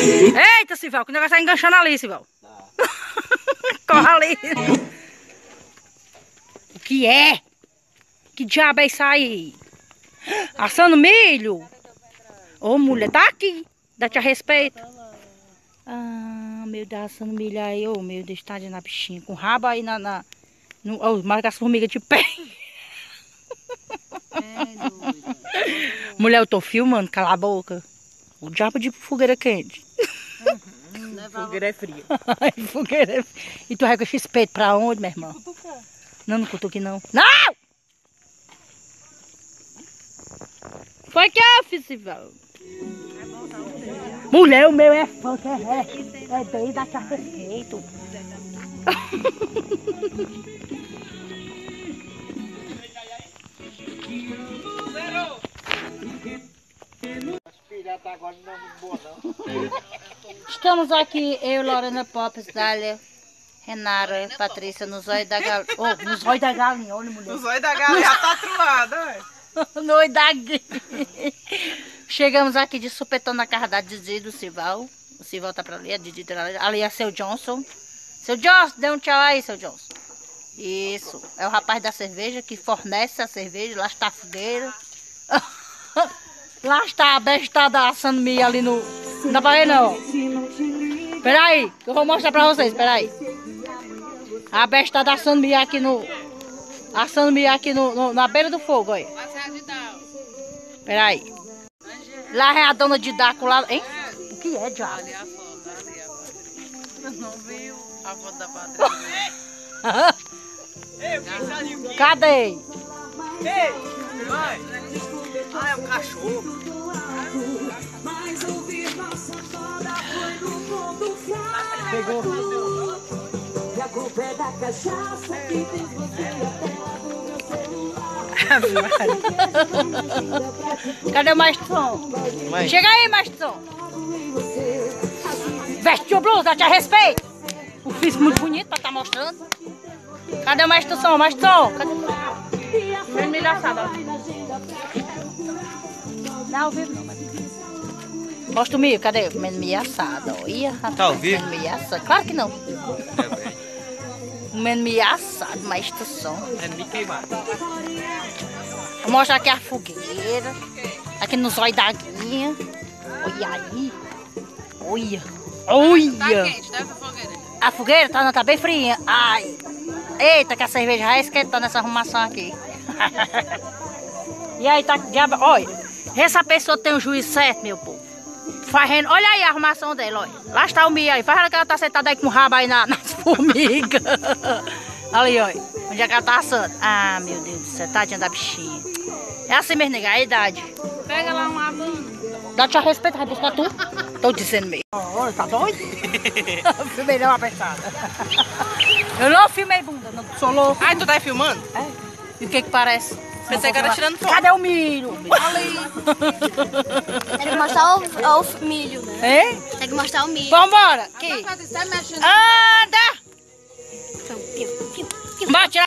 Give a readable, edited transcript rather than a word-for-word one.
Eita, Sival, que o negócio tá enganchando ali, Sival. Corre ali. O que é? Que diabo é isso aí? Assando milho? Ô, mulher, tá aqui. Dá-te a respeito. Ah, meu Deus, assando milho aí. Ô, meu Deus, tá na bichinha. Com rabo aí marca as formigas de pé. Mulher, eu tô filmando, cala a boca. O diabo de fogueira quente. Fogueira é fria. Fogueira é fria. E tu rega esse espeto pra onde, minha irmã? Não, não cutuque não. Não! Foi que eu fiz, Sival. Mulher, o meu é fã, é bem da a respeito. Estamos aqui, eu, Lorena Popes, Dália, Renara, Patrícia, no zóio da galinha. Oh, no zóio da galinha, olha, mulher. O zóio da galinha já tá truado, olha. No zóio da galinha. Chegamos aqui de supetão na casa da Didi do Sival. O Sival tá pra ali, a Didi tá ali. Ali é seu Johnson. Seu Johnson, dê um tchau aí, seu Johnson. Isso, é o rapaz da cerveja que fornece a cerveja. Lá está a fogueira. Lá está a bestada assando milho ali no... Não dá pra ver não. Peraí, que eu vou mostrar pra vocês, peraí. A bestada assando milho aqui no... Assando milho aqui na beira do fogo, olha. Peraí. Lá é a dona de Daco lá, hein? O que é, diabo? Ali a foto, ali a foto. Não viu a foto da Patrícia? Ei, cadê? Ei, vai. Ah, é um cachorro. Pegou. E a culpa é da cachaça que fez você até do meu celular. Cadê o Mastron? Chega aí, Mastron. Veste a blusa, te a respeito. O físico muito bonito pra estar mostrando. Cadê o Mastron? Mastron? Cadê? Vem milho assado, ó. Não, ao vivo não, mas... Mostra o milho, cadê? Milho assado, ó. Ih, rapaz, tá ao vivo? milho assado. Claro que não. Comendo milho assado, mas tu som. É milho queimado. Vou mostrar aqui a fogueira. Aqui no zóio da guinha. Olha aí. Olha. Olha. Tá quente, tá essa fogueira? A fogueira tá bem fria. Ai. Eita, que a cerveja já esquentou nessa arrumação aqui. E aí, tá diabo. Olha. Essa pessoa tem um juízo certo, meu povo. Fazendo. Olha aí a arrumação dela, olha. Lá está o milho aí. Faz que ela tá sentada aí com o rabo aí nas formigas. Ali, olha. Onde é que ela tá assando? Ah, meu Deus do céu. Tadinha da bichinha. É assim mesmo, nega. É a idade. Pega lá um abano. Dá-te a respeito, vai buscar tu? Tô dizendo mesmo. Olha, tá doido? Filmei não, apertada. Eu não filmei bunda, não sou louco. Ai, tu tá aí filmando? É. E o que que parece? Pensei que era tirando foto. Cadê o milho? Ali. Tem que mostrar o milho. Hein? Tem que mostrar o milho. Vambora! Aqui. Anda! Então, piu, piu, piu. Bate